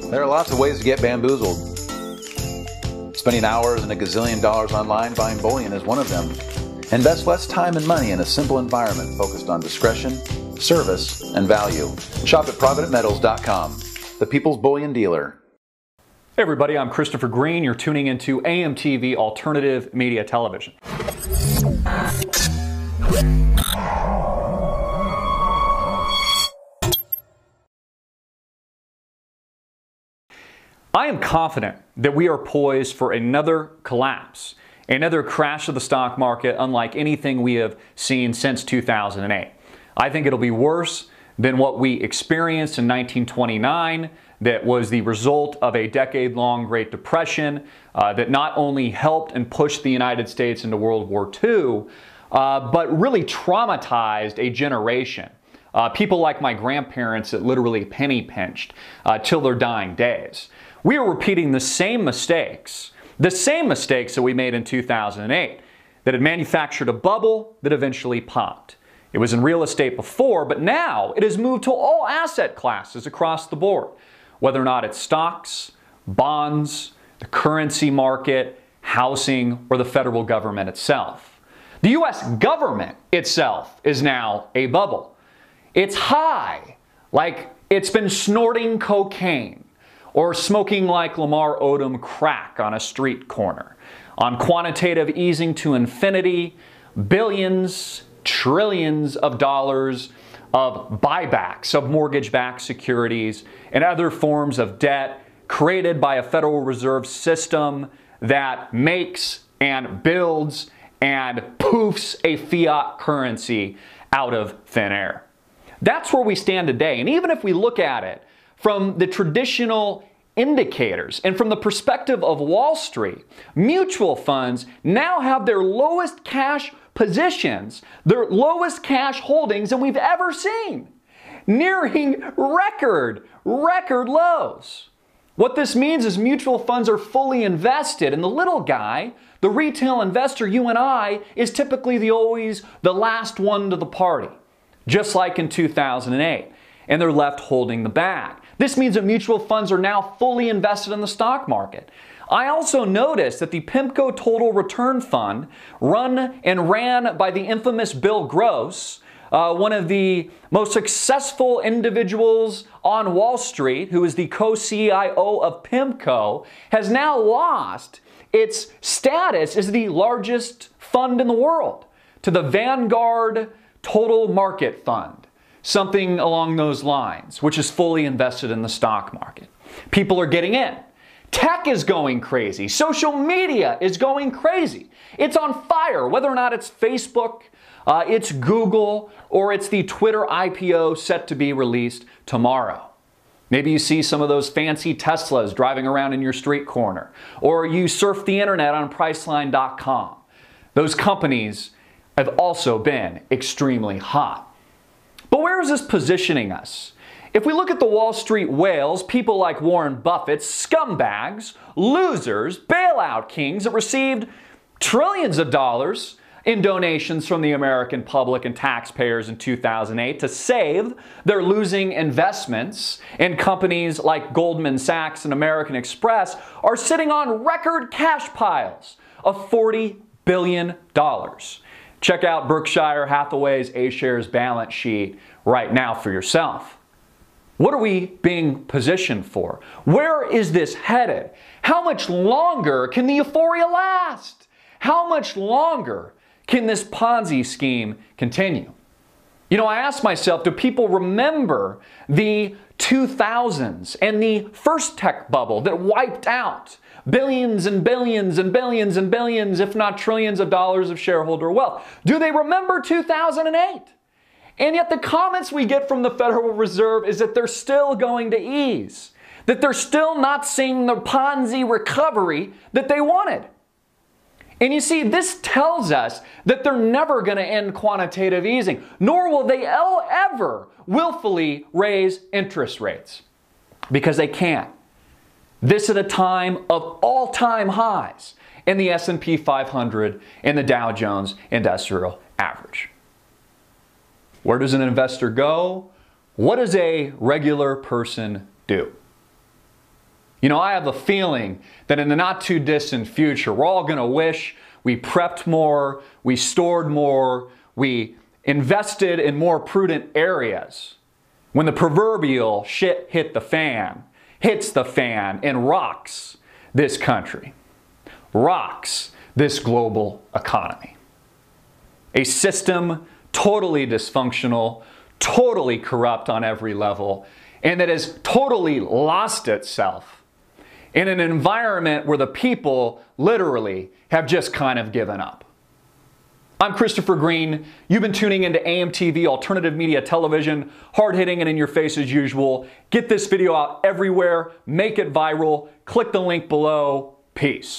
There are lots of ways to get bamboozled. Spending hours and a gazillion dollars online buying bullion is one of them. Invest less time and money in a simple environment focused on discretion, service, and value. Shop at ProvidentMetals.com, the people's bullion dealer. Hey everybody, I'm Christopher Green. You're tuning into AMTV Alternative Media Television. I am confident that we are poised for another collapse, another crash of the stock market unlike anything we have seen since 2008. I think it'll be worse than what we experienced in 1929, that was the result of a decade-long Great Depression that not only helped and pushed the United States into World War II, but really traumatized a generation. People like my grandparents that literally penny pinched till their dying days. We are repeating the same mistakes that we made in 2008, that had manufactured a bubble that eventually popped. It was in real estate before, but now it has moved to all asset classes across the board, whether or not it's stocks, bonds, the currency market, housing, or the federal government itself. The U.S. government itself is now a bubble. It's high, like it's been snorting cocaine or smoking like Lamar Odom crack on a street corner, on quantitative easing to infinity, billions, trillions of dollars of buybacks of mortgage-backed securities and other forms of debt created by a Federal Reserve system that makes and builds and poofs a fiat currency out of thin air. That's where we stand today. And even if we look at it from the traditional indicators and from the perspective of Wall Street, mutual funds now have their lowest cash positions, their lowest cash holdings than we've ever seen, nearing record lows. What this means is mutual funds are fully invested, and the little guy, the retail investor, you and I, is typically always the last one to the party, just like in 2008, and they're left holding the bag. This means that mutual funds are now fully invested in the stock market. I also noticed that the PIMCO Total Return Fund, run and ran by the infamous Bill Gross, one of the most successful individuals on Wall Street, who is the co-CIO of PIMCO, has now lost its status as the largest fund in the world to the Vanguard Total Market Fund, something along those lines, which is fully invested in the stock market. People are getting in. Tech is going crazy. Social media is going crazy. It's on fire, whether or not it's Facebook, it's Google, or it's the Twitter IPO set to be released tomorrow. Maybe you see some of those fancy Teslas driving around in your street corner, or you surf the internet on Priceline.com. Those companies have also been extremely hot. But where is this positioning us? If we look at the Wall Street whales, people like Warren Buffett, scumbags, losers, bailout kings that received trillions of dollars in donations from the American public and taxpayers in 2008 to save their losing investments, and companies like Goldman Sachs and American Express are sitting on record cash piles of $40 billion. Check out Berkshire Hathaway's A-Shares balance sheet right now for yourself. What are we being positioned for? Where is this headed? How much longer can the euphoria last? How much longer can this Ponzi scheme continue? You know, I ask myself, do people remember the 2000s and the first tech bubble that wiped out billions and billions and billions and billions, if not trillions of dollars of shareholder wealth? Do they remember 2008? And yet the comments we get from the Federal Reserve is that they're still going to ease, that they're still not seeing the Ponzi recovery that they wanted. And you see, this tells us that they're never going to end quantitative easing, nor will they ever willfully raise interest rates, because they can't. This at a time of all-time highs in the S&P 500 and the Dow Jones Industrial Average. Where does an investor go? What does a regular person do? You know, I have a feeling that in the not too distant future, we're all going to wish we prepped more, we stored more, we invested in more prudent areas when the proverbial shit hits the fan and rocks this country, rocks this global economy. A system totally dysfunctional, totally corrupt on every level, and that has totally lost itself in an environment where the people literally have just kind of given up. I'm Christopher Green. You've been tuning into AMTV Alternative Media Television, hard-hitting and in your face as usual. Get this video out everywhere, make it viral, click the link below. Peace.